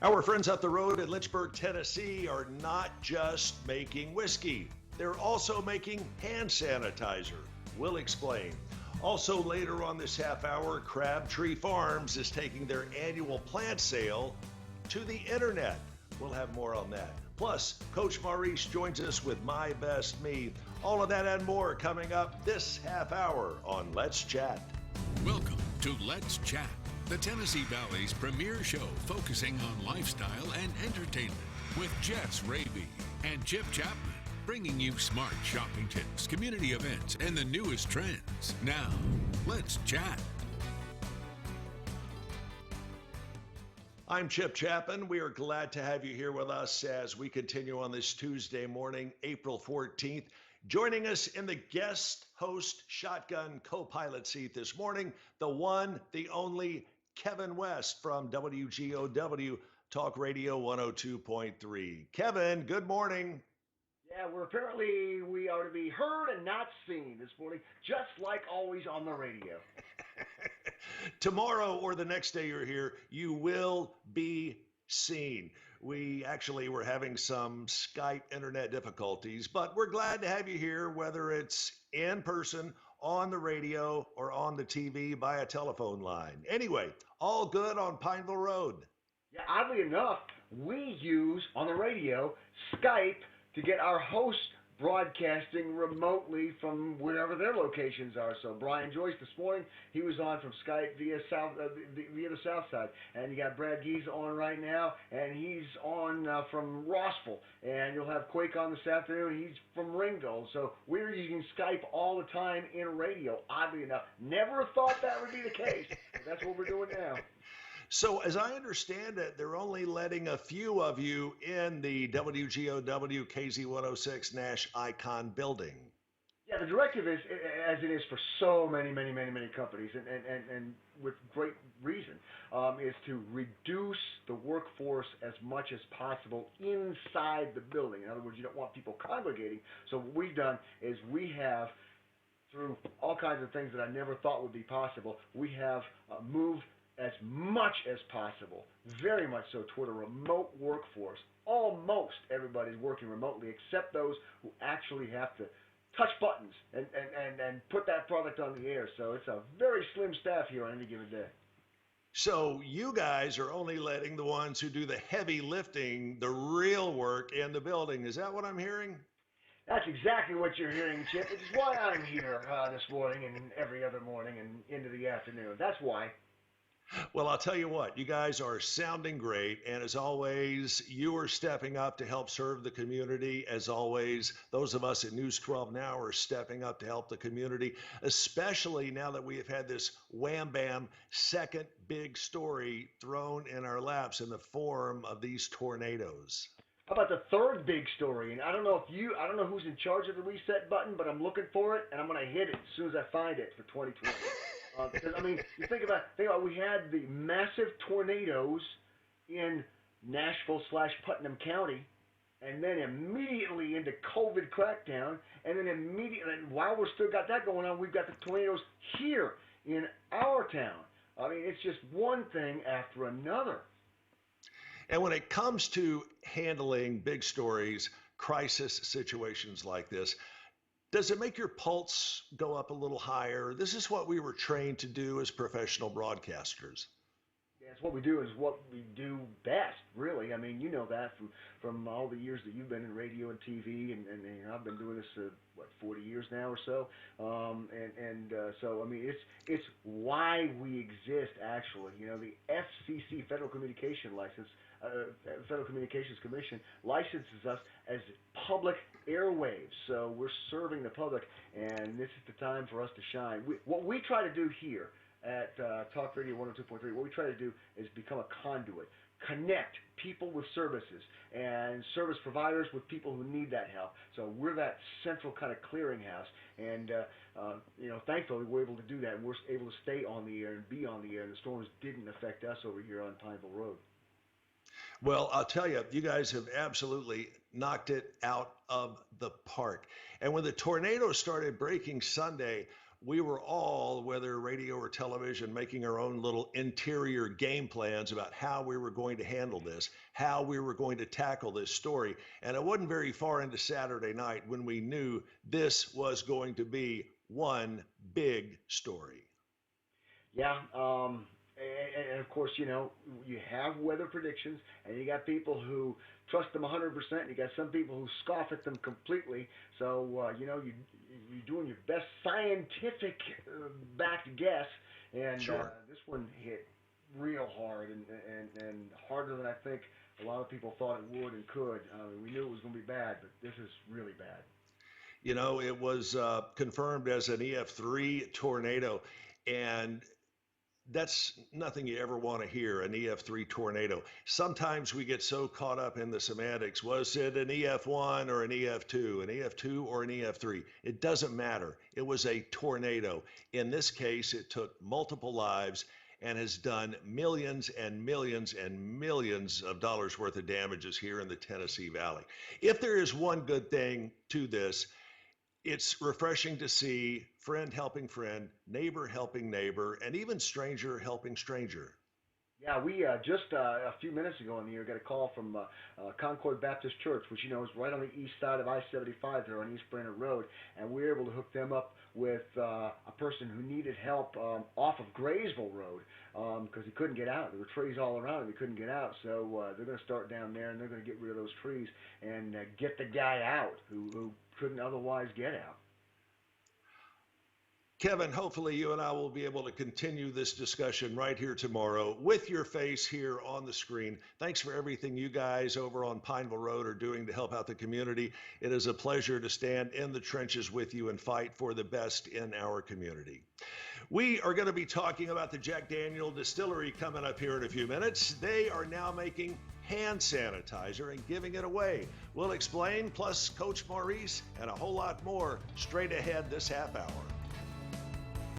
Our friends up the road in Lynchburg, Tennessee are not just making whiskey. They're also making hand sanitizer. We'll explain. Also later on this half hour, Crabtree Farms is taking their annual plant sale to the internet. We'll have more on that. Plus, Coach Maurice joins us with My Best Me. All of that and more coming up this half hour on Let's Chat. Welcome to Let's Chat, the Tennessee Valley's premier show focusing on lifestyle and entertainment with Jess Raby and Chip Chapman, bringing you smart shopping tips, community events, and the newest trends. Now, let's chat. I'm Chip Chapman. We are glad to have you here with us as we continue on this Tuesday morning, April 14th. Joining us in the guest host shotgun co-pilot seat this morning, the one, the only Kevin West from WGOW Talk Radio 102.3. Kevin, good morning. Yeah, we are to be heard and not seen this morning, just like always on the radio. Tomorrow or the next day you're here, you will be seen. We actually were having some Skype internet difficulties, but we're glad to have you here, whether it's in person, on the radio, or on the TV by a telephone line. Anyway, all good on Pineville Road. Yeah, oddly enough, we use on the radio Skype to get our hosts broadcasting remotely from wherever their locations are. So Brian Joyce this morning, he was on from Skype via the South Side, and you got Brad Gies on right now, and he's on from Rossville, and you'll have Quake on this afternoon. He's from Ringgold. So we're using Skype all the time in radio. Oddly enough, never thought that would be the case, but that's what we're doing now. So as I understand it, they're only letting a few of you in the WGOW KZ106 Nash Icon building. Yeah, the directive is, as it is for so many companies, and with great reason, is to reduce the workforce as much as possible inside the building. In other words, you don't want people congregating. So what we've done is we have, through all kinds of things that I never thought would be possible, we have moved as much as possible, very much so, toward a remote workforce. Almost everybody's working remotely, except those who actually have to touch buttons and put that product on the air. So it's a very slim staff here on any given day. So you guys are only letting the ones who do the heavy lifting, the real work in the building. Is that what I'm hearing? That's exactly what you're hearing, Chip. Which is why I'm here this morning and every other morning and into the afternoon. That's why. Well, I'll tell you what, you guys are sounding great. And as always, you are stepping up to help serve the community. As always, those of us at News 12 Now are stepping up to help the community, especially now that we have had this wham bam second big story thrown in our laps in the form of these tornadoes. How about the third big story? And I don't know who's in charge of the reset button, but I'm looking for it, and I'm going to hit it as soon as I find it for 2020. Because, I mean, you think about we had the massive tornadoes in Nashville/Putnam County, and then immediately into COVID crackdown, and then immediately, while we're still got that going on, we've got the tornadoes here in our town. I mean, it's just one thing after another. And when it comes to handling big stories, crisis situations like this, does it make your pulse go up a little higher? This is what we were trained to do as professional broadcasters. Yeah, it's what we do, is what we do best, really. I mean, you know that from all the years that you've been in radio and TV, and you know, I've been doing this, 40 years now or so. So, I mean, it's why we exist, actually. You know, the FCC, Federal Communication License, Federal Communications Commission, licenses us as public airwaves. So we're serving the public, and this is the time for us to shine. What we try to do here at Talk Radio 102.3, what we try to do is become a conduit, connect people with services and service providers with people who need that help. So we're that central kind of clearinghouse, and you know, thankfully we're able to do that, and we're able to stay on the air and be on the air, and the storms didn't affect us over here on Pineville Road. Well, I'll tell you, you guys have absolutely knocked it out of the park. And when the tornado started breaking Sunday, we were all, whether radio or television, making our own little interior game plans about how we were going to handle this, how we were going to tackle this story. And it wasn't very far into Saturday night when we knew this was going to be one big story. Yeah, and of course, you know, you have weather predictions, and you got people who trust them 100%, and you got some people who scoff at them completely. So, you know, you're doing your best scientific backed guess, and Sure. this one hit real hard, and harder than I think a lot of people thought it would and could. We knew it was going to be bad, but this is really bad. You know, it was confirmed as an EF3 tornado, and that's nothing you ever want to hear, an EF3 tornado. Sometimes we get so caught up in the semantics. Was it an EF1 or an EF2, an EF2 or an EF3? It doesn't matter. It was a tornado. In this case, it took multiple lives and has done millions and millions and millions of dollars worth of damages here in the Tennessee Valley. If there is one good thing to this, it's refreshing to see friend helping friend, neighbor helping neighbor, and even stranger helping stranger. Yeah, we just a few minutes ago in the year got a call from Concord Baptist Church, which you know is right on the east side of I-75 there on East Brainerd Road, and we were able to hook them up with a person who needed help off of Graysville Road because he couldn't get out. There were trees all around him. He couldn't get out, so they're going to start down there, and they're going to get rid of those trees and get the guy out who couldn't otherwise get out. Kevin, hopefully you and I will be able to continue this discussion right here tomorrow with your face here on the screen. Thanks for everything you guys over on Pineville Road are doing to help out the community. It is a pleasure to stand in the trenches with you and fight for the best in our community. We are going to be talking about the Jack Daniel Distillery coming up here in a few minutes. They are now making hand sanitizer and giving it away. We'll explain, plus Coach Maurice and a whole lot more straight ahead this half hour.